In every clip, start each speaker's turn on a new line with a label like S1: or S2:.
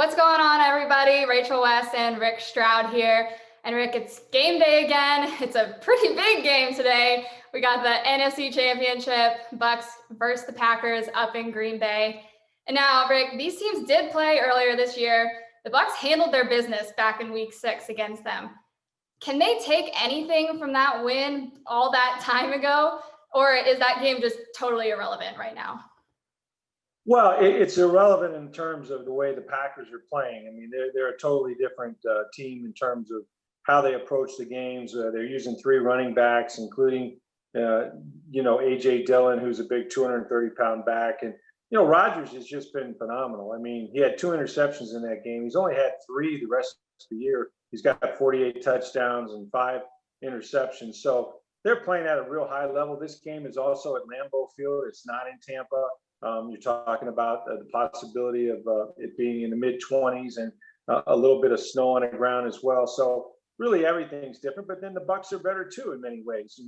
S1: What's going on, everybody? Rachel West and Rick Stroud here. And Rick, it's game day again. It's a pretty big game today. We got the NFC Championship, Bucs versus the Packers up in Green Bay. And now, Rick, these teams did play earlier this year. The Bucs handled their business back in Week 6 against them. Can they take anything from that win all that time ago? Or is that game just totally irrelevant right now?
S2: Well, it's irrelevant in terms of the way the Packers are playing. I mean, they're a totally different team in terms of how they approach the games. They're using three running backs, including, A.J. Dillon, who's a big 230-pound back. And, Rodgers has just been phenomenal. I mean, he had 2 interceptions in that game. He's only had 3 the rest of the year. He's got 48 touchdowns and 5 interceptions. So they're playing at a real high level. This game is also at Lambeau Field. It's not in Tampa. You're talking about the possibility of it being in the mid-20s and a little bit of snow on the ground as well. So really everything's different. But then the Bucs are better too in many ways.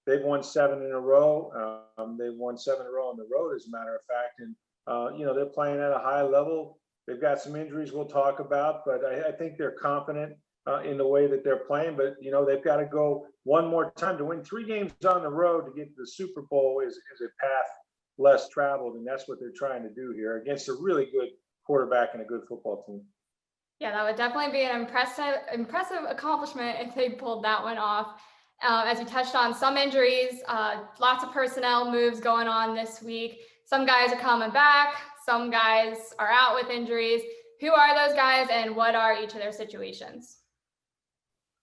S2: They've won 7 in a row. They've won 7 in a row on the road, as a matter of fact. And they're playing at a high level. They've got some injuries we'll talk about, but I think they're confident in the way that they're playing. But they've got to go one more time to win 3 games on the road to get to the Super Bowl is a path less traveled, and that's what they're trying to do here against a really good quarterback and a good football team.
S1: Yeah, that would definitely be an impressive accomplishment if they pulled that one off. As you touched on, some injuries, lots of personnel moves going on this week. Some guys are coming back, some guys are out with injuries. Who are those guys, and what are each of their situations?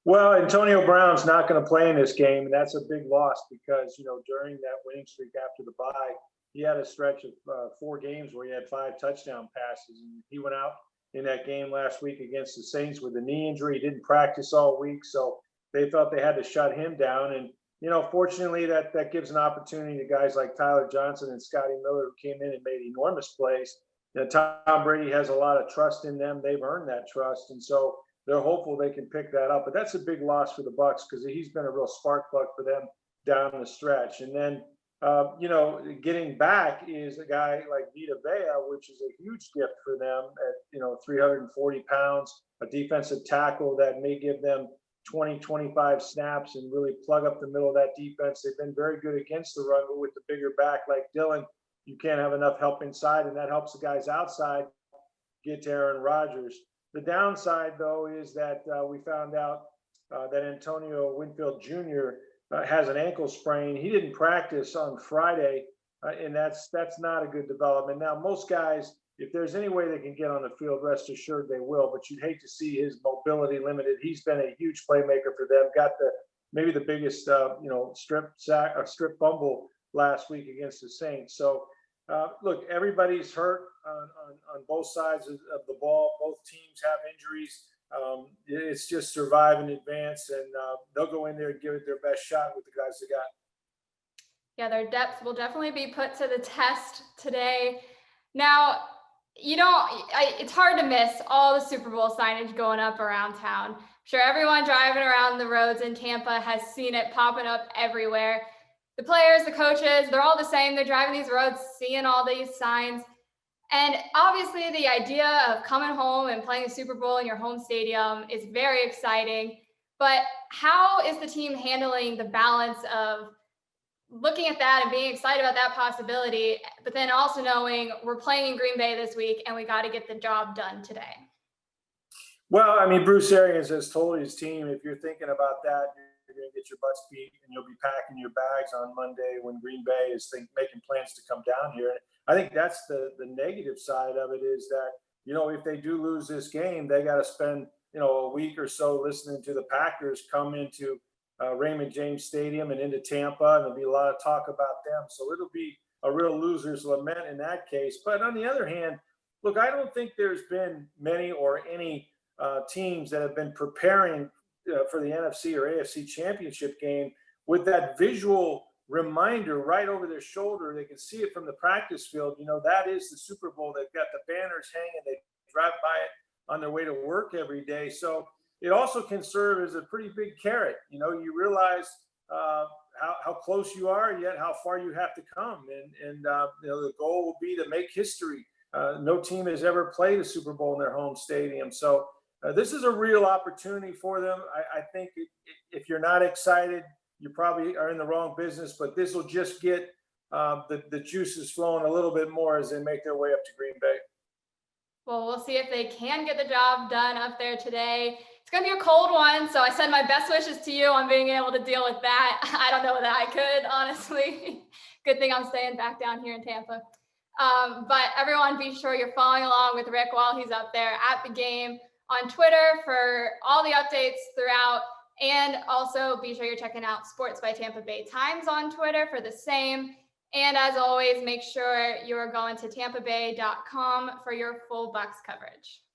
S2: Well, Antonio Brown's not going to play in this game, and that's a big loss because, during that winning streak after the bye, he had a stretch of 4 games where he had 5 touchdown passes. And he went out in that game last week against the Saints with a knee injury. He didn't practice all week, so they felt they had to shut him down. And, fortunately, that gives an opportunity to guys like Tyler Johnson and Scotty Miller, who came in and made enormous plays. Tom Brady has a lot of trust in them. They've earned that trust. And so they're hopeful they can pick that up. But that's a big loss for the Bucs because he's been a real spark plug for them down the stretch. And then, getting back is a guy like Vita Vea, which is a huge gift for them at, 340 pounds, a defensive tackle that may give them 20, 25 snaps and really plug up the middle of that defense. They've been very good against the run, but with the bigger back like Dillon, you can't have enough help inside, and that helps the guys outside get to Aaron Rodgers. The downside, though, is that we found out that Antonio Winfield Jr. Has an ankle sprain. He didn't practice on Friday, and that's not a good development. Now, most guys, if there's any way they can get on the field, rest assured they will, but you'd hate to see his mobility limited. He's been a huge playmaker for them, got maybe the biggest strip fumble last week against the Saints. So look, everybody's hurt on both sides of the ball. Both teams have injuries. It's just survive and advance, and they'll go in there and give it their best shot with the guys they got.
S1: Yeah, their depth will definitely be put to the test today. Now, it's hard to miss all the Super Bowl signage going up around town. I'm sure everyone driving around the roads in Tampa has seen it popping up everywhere. The players, the coaches, they're all the same. They're driving these roads, seeing all these signs. And obviously the idea of coming home and playing a Super Bowl in your home stadium is very exciting. But how is the team handling the balance of looking at that and being excited about that possibility, but then also knowing we're playing in Green Bay this week and we got to get the job done today?
S2: Well, I mean, Bruce Arians has told his team, if you're thinking about that, you're going to get your butts beat and you'll be packing your bags on Monday when Green Bay is making plans to come down here. I think that's the negative side of it is that, if they do lose this game, they got to spend, a week or so listening to the Packers come into Raymond James Stadium and into Tampa, and there'll be a lot of talk about them. So it'll be a real loser's lament in that case. But on the other hand, look, I don't think there's been many or any teams that have been preparing for the NFC or AFC Championship game with that visual reminder right over their shoulder. They can see it from the practice field. That is the Super Bowl. They've got the banners hanging. They drive by it on their way to work every day. So it also can serve as a pretty big carrot. You realize how close you are, yet how far you have to come. And the goal will be to make history No team has ever played a Super Bowl in their home stadium. So this is a real opportunity for them. I think if you're not excited, you probably are in the wrong business, but this will just get the juices flowing a little bit more as they make their way up to Green Bay.
S1: Well, we'll see if they can get the job done up there today. It's going to be a cold one, so I send my best wishes to you on being able to deal with that. I don't know that I could, honestly. Good thing I'm staying back down here in Tampa. But everyone, be sure you're following along with Rick while he's up there at the game on Twitter for all the updates throughout. And also be sure you're checking out Sports by Tampa Bay Times on Twitter for the same. And as always, make sure you are going to tampabay.com for your full Bucs coverage.